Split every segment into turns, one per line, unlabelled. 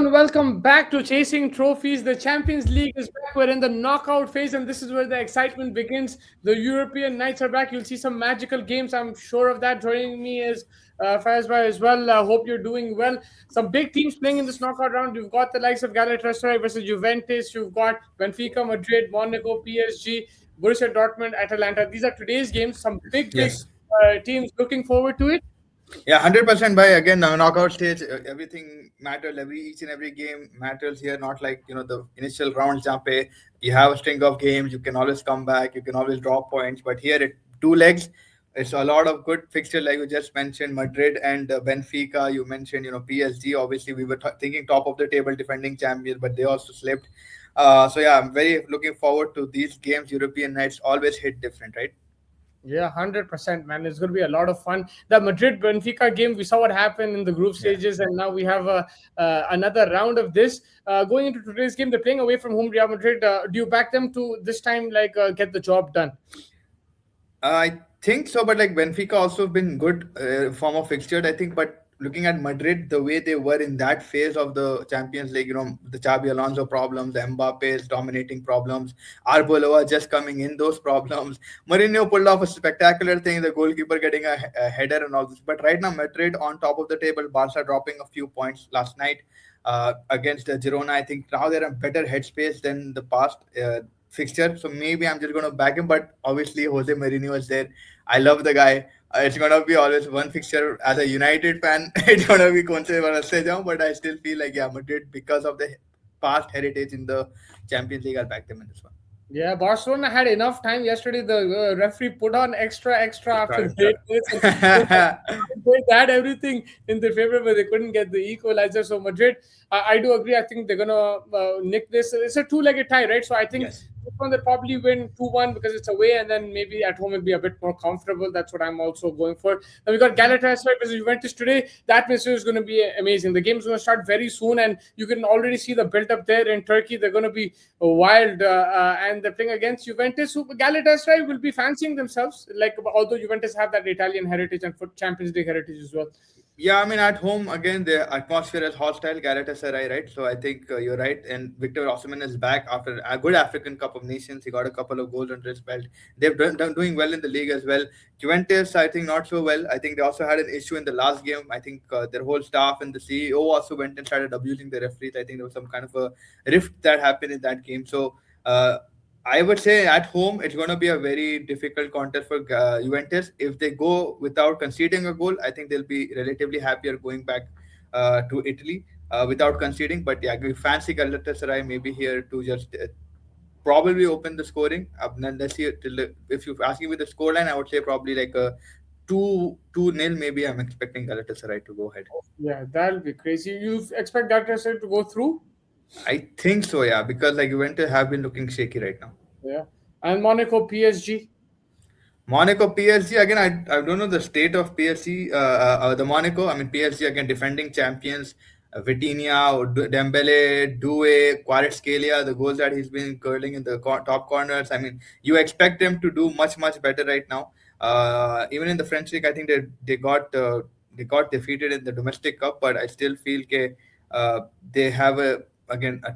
Welcome back to Chasing Trophies. The Champions League is back. We're in the knockout phase, and this is where the excitement begins. The European nights are back. You'll see some magical games. I'm sure of that. Joining me is Faizbhai as well. Hope you're doing well. Some big teams playing in this knockout round. You've got the likes of Galatasaray versus Juventus. You've got Benfica, Madrid, Monaco, PSG, Borussia Dortmund, Atalanta. These are today's games. Some big
Yes.
teams. Looking forward to it.
Yeah, 100% by again knockout stage. Everything matters. Each and every game matters here. Not like the initial round jump. You have a string of games. You can always come back. You can always drop points. But here, two legs. It's a lot of good fixture, like you just mentioned, Madrid and Benfica. You mentioned PSG. Obviously, we were thinking top of the table, defending champions, but they also slipped. So yeah, I'm very looking forward to these games. European nights always hit different, right?
Yeah, 100%, man. It's going to be a lot of fun. The Madrid Benfica game, we saw what happened in the group
Yeah.
stages, and now we have another round of this. Going into today's game, they're playing away from home, Real Madrid. Do you back them to this time, get the job done?
I think so, but like Benfica also been good form of fixture, I think. But looking at Madrid, the way they were in that phase of the Champions League, the Xabi Alonso problems, the Mbappe's dominating problems, Arbeloa just coming in those problems. Mourinho pulled off a spectacular thing, the goalkeeper getting a header and all this. But right now, Madrid on top of the table, Barca dropping a few points last night against Girona. I think now they're in better headspace than the past. Fixture. So maybe I'm just going to back him. But obviously, Jose Mourinho is there. I love the guy. It's going to be always one fixture. As a United fan, it's going to be Conce Barcelona. But I still feel like, yeah, Madrid, because of the past heritage in the Champions League, I'll back them in this one.
Yeah, Barcelona had enough time yesterday. The referee put on extra after
Extra,
the 8 minutes. They had everything in their favor, but they couldn't get the equalizer. So Madrid, I do agree. I think they're gonna nick this. It's a two-legged tie, right? So I think
Yes.
this one they probably win 2-1 because it's away, and then maybe at home it'll be a bit more comfortable. That's what I'm also going for. Then we got Galatasaray versus Juventus today. That atmosphere is going to be amazing. The game's going to start very soon, and you can already see the build-up there in Turkey. They're going to be wild, and they're playing against Juventus. Who Galatasaray will be fancying themselves, like although Juventus have that Italian heritage and for Champions League heritage as well.
Yeah, I mean, at home, again, the atmosphere is hostile, Galatasaray, right? So I think you're right. And Victor Osimhen is back after a good African Cup of Nations. He got a couple of goals under his belt. They've done doing well in the league as well. Juventus, I think, not so well. I think they also had an issue in the last game. I think their whole staff and the CEO also went and started abusing the referees. I think there was some kind of a rift that happened in that game. So, I would say at home it's going to be a very difficult contest for Juventus. If they go without conceding a goal, I think they'll be relatively happier going back to Italy without conceding. But yeah, we fancy Galatasaray maybe here to just probably open the scoring. Then let's see if you're asking me the scoreline, I would say probably like a 2-2 nil. Maybe I'm expecting Galatasaray to go ahead.
Yeah, that'll be crazy. You expect Galatasaray to go through?
I think so, yeah, because like Juventus have been looking shaky right now.
Yeah, and Monaco PSG.
Monaco PSG again. I don't know the state of PSG. The Monaco. I mean PSG again defending champions. Vitinha, Dembele, Doué, Kvaratskhelia, the goals that he's been curling in the top corners. I mean, you expect them to do much better right now. Even in the French league, I think they got defeated in the domestic cup, but I still feel they have a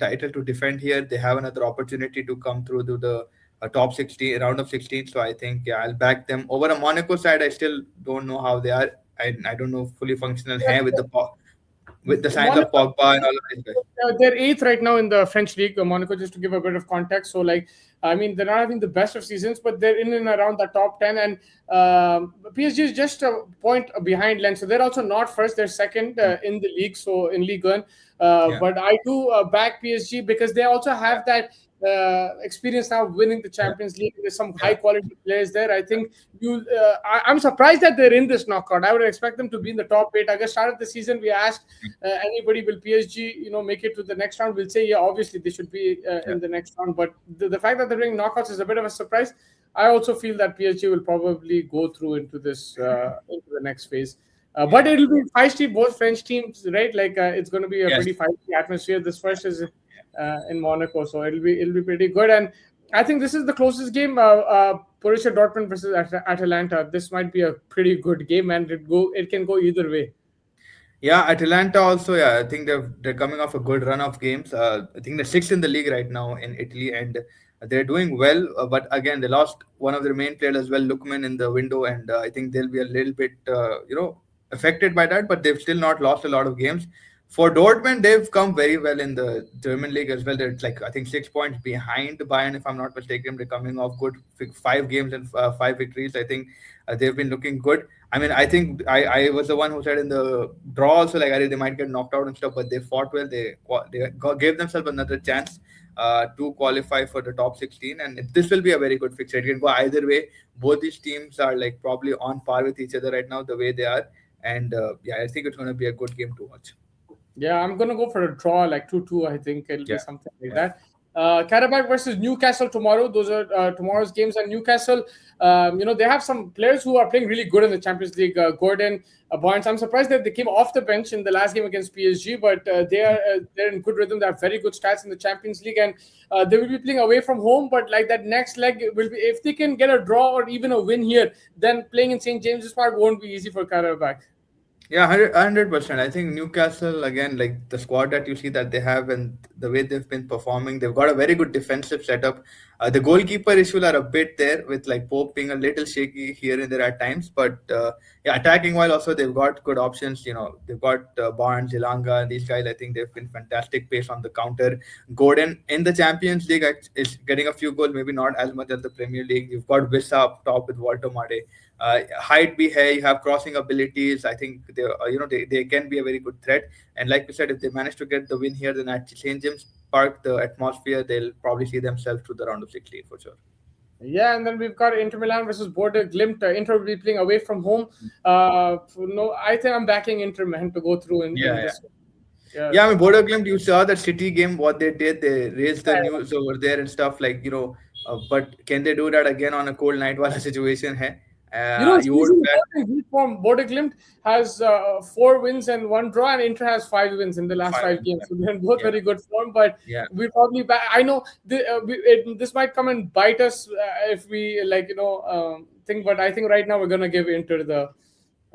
title to defend here. They have another opportunity to come through to the top 16 round of 16. So I think yeah, I'll back them over a Monaco side. I still don't know how they are. I don't know fully functional hair with the signs of
Monaco,
Pogba and all of these guys.
they're eighth right now in the French league. Monaco, just to give a bit of context. So, I mean, they're not having the best of seasons, but they're in and around the top 10. And PSG is just a point behind Lens. So they're also not first, they're second in the league. So in Ligue 1.
Yeah.
But I do back PSG because they also have that experience now winning the Champions League. There's some high quality players there. I think I'm surprised that they're in this knockout. I would expect them to be in the top 8. I guess start of the season we asked anybody will PSG make it to the next round. We'll say yeah, obviously they should be in the next round. But the fact that they're doing knockouts is a bit of a surprise. I also feel that PSG will probably go through into this into the next phase. But it'll be feisty, both French teams, right? It's going to be a
Yes.
pretty feisty atmosphere. This first is in Monaco, so it'll be pretty good. And I think this is the closest game. Borussia Dortmund versus Atalanta. This might be a pretty good game, and it can go either way.
Yeah, Atalanta also. Yeah, I think they're coming off a good run of games. I think they're sixth in the league right now in Italy, and they're doing well. But again, they lost one of their main players as well, Lukman, in the window, and I think they'll be a little bit, affected by that. But they've still not lost a lot of games. For Dortmund, they've come very well in the German league as well. They're like I think 6 points behind Bayern, if I'm not mistaken. They're coming off good 5 games and 5 victories. I think they've been looking good. I mean, I think I was the one who said in the draw also like they might get knocked out and stuff, but they fought well. They gave themselves another chance to qualify for the top 16, and this will be a very good fixture. It can go either way. Both these teams are like probably on par with each other right now the way they are, and yeah, I think it's going to be a good game to watch.
Yeah, I'm gonna go for a draw, like 2-2. I think it'll be
Yeah,
something like
yeah.
that. Karabakh versus Newcastle tomorrow. Those are tomorrow's games. And Newcastle, they have some players who are playing really good in the Champions League. Gordon, Barnes. I'm surprised that they came off the bench in the last game against PSG, but they're in good rhythm. They have very good stats in the Champions League, and they will be playing away from home. But like that next leg will be, if they can get a draw or even a win here, then playing in St James's Park won't be easy for Karabakh.
Yeah, 100%. I think Newcastle, again, like the squad that you see that they have and the way they've been performing, they've got a very good defensive setup. The goalkeeper issues are a bit there with like Pope being a little shaky here and there at times. But yeah, attacking while also they've got good options. They've got Barnes, Ilanga, and these guys. I think they've been fantastic pace on the counter. Gordon in the Champions League is getting a few goals, maybe not as much as the Premier League. You've got Wissa up top with Walter Made. Height be hai, you have crossing abilities. I think they can be a very good threat. And like we said, if they manage to get the win here, then at St James Park, the atmosphere, they'll probably see themselves to the round of 16 for sure.
Yeah, and then we've got Inter Milan versus Border Glimt. Inter will be playing away from home. No, I think I'm backing Inter man to go through in
Yeah, yeah.
this. Yeah,
Yeah, I mean, Bodo Glimt, you saw that City game, what they did, they raised the
yeah.
news over there and stuff but can they do that again on a cold night while situation hai? You would
Season
bet
one in good form. Border Glimt has 4 wins and 1 draw, and Inter has 5 wins in the last
five.
5 games. So they're in both
Yeah,
very good form, but
yeah.
we probably I know this might come and bite us if we think, but I think right now we're gonna give Inter the.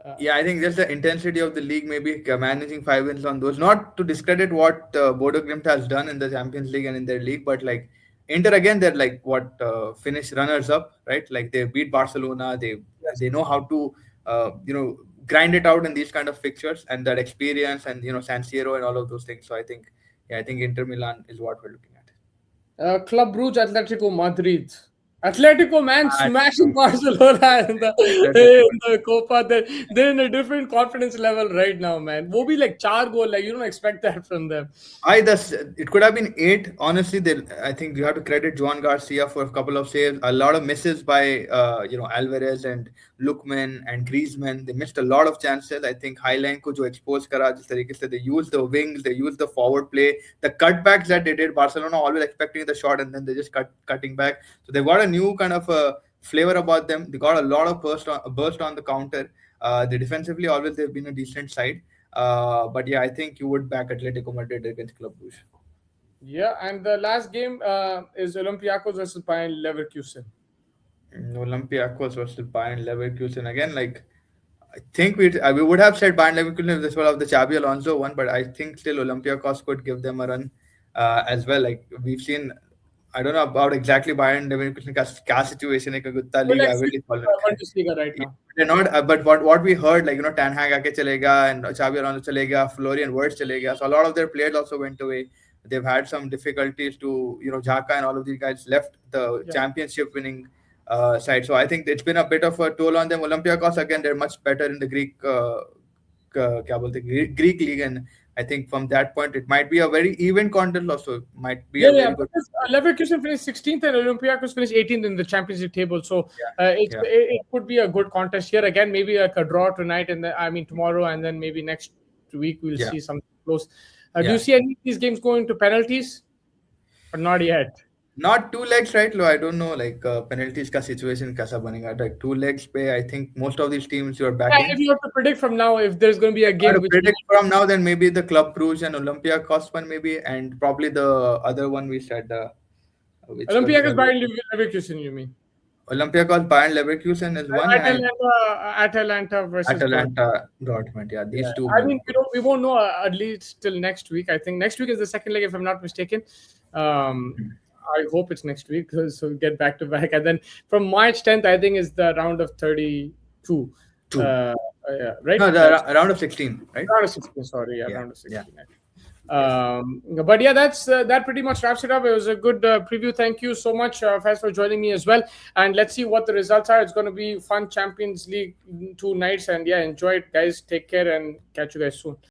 Uh,
Yeah, I think just the intensity of the league, maybe managing 5 wins on those. Not to discredit what Bodo Glimt has done in the Champions League and in their league, but like Inter again, they're like what finished runners up, right? Like they beat Barcelona. They
yes.
they know how to grind it out in these kind of fixtures and that experience and San Siro and all of those things. So I think yeah, I think Inter Milan is what we're looking at.
Club Brugge, Atletico Madrid. Atletico man smashing
Atletico,
Barcelona in the
Atletico.
Copa. They're in a different confidence level right now, man. Will be like char goal, like you don't expect that from them.
It could have been eight. Honestly, I think you have to credit Juan Garcia for a couple of saves. A lot of misses by Alvarez and Lookman and Griezmann. They missed a lot of chances. I think Highline को जो expose करा जिस तरीके से they use the wings, they use the forward play, the cutbacks that they did. Barcelona always expecting the shot and then they just cutting back. So they've got a new kind of flavor about them. They got a lot of burst on the counter. They defensively always they've been a decent side. But yeah, I think you would back Atletico Madrid against Club Brugge.
Yeah, and the last game is Olympiacos versus Bayern Leverkusen.
Olympiacos versus Bayern Leverkusen again. Like I think we would have said Bayern Leverkusen if this was of the Xabi Alonso one, but I think still Olympiacos could give them a run as well. Like we've seen, I don't know about exactly Bayern Leverkusen का situation है क्योंकि उतना
But
league
let's see
average follow रखा है.
Bundesliga right now.
They're not, but what we heard, like Tan Hag आके चलेगा and Xabi Alonso चलेगा, Florian Wirtz चलेगा. So a lot of their players also went away. They've had some difficulties to, Xhaka and all of these guys left the
Yeah.
championship winning side. So I think it's been a bit of a toll on them. Olympiacos again, they're much better in the Greek, क्या बोलते हैं, Greek league, and I think from that point it might be a very even contest. Also, might be
Yeah,
a
yeah,
very good.
because Leverkusen finished 16th and Olympiacos finished 18th in the Champions League table. So
Yeah,
it could be a good contest here. Again, maybe like a draw tonight and tomorrow, and then maybe next week we'll
yeah,
see something close. Do
yeah.
you see any of these games going to penalties or not yet?
Not two legs, right? Lo, I don't know, like penalties का situation कैसा बनेगा. Like two legs पे, I think most of these teams you're
Yeah,
backing.
if you have to predict from now, if there's going to be a
I
game which
predict from now, then maybe the Club Brugge and Olympiacos one maybe, and probably the other one we said, which was
Olympiacos Bayern Leverkusen, you mean?
Olympiacos, Bayern Leverkusen is one, and
Atalanta versus Dortmund.
Atalanta, Dortmund. Yeah, these
Yeah.
two
I
will
mean,
be good.
we won't know at least till next week. I think next week is the second leg, if I'm not mistaken. I hope it's next week, so we get back to back. And then from March 10th, I think is the round of 32.
Two.
Yeah, right?
No, the round of 16, right?
Round of 16. Sorry, yeah,
Yeah,
round of 16.
yeah.
But yeah, that pretty much wraps it up. It was a good preview. Thank you so much, Faiz, for joining me as well. And let's see what the results are. It's going to be fun Champions League 2 nights. And yeah, enjoy it, guys. Take care and catch you guys soon.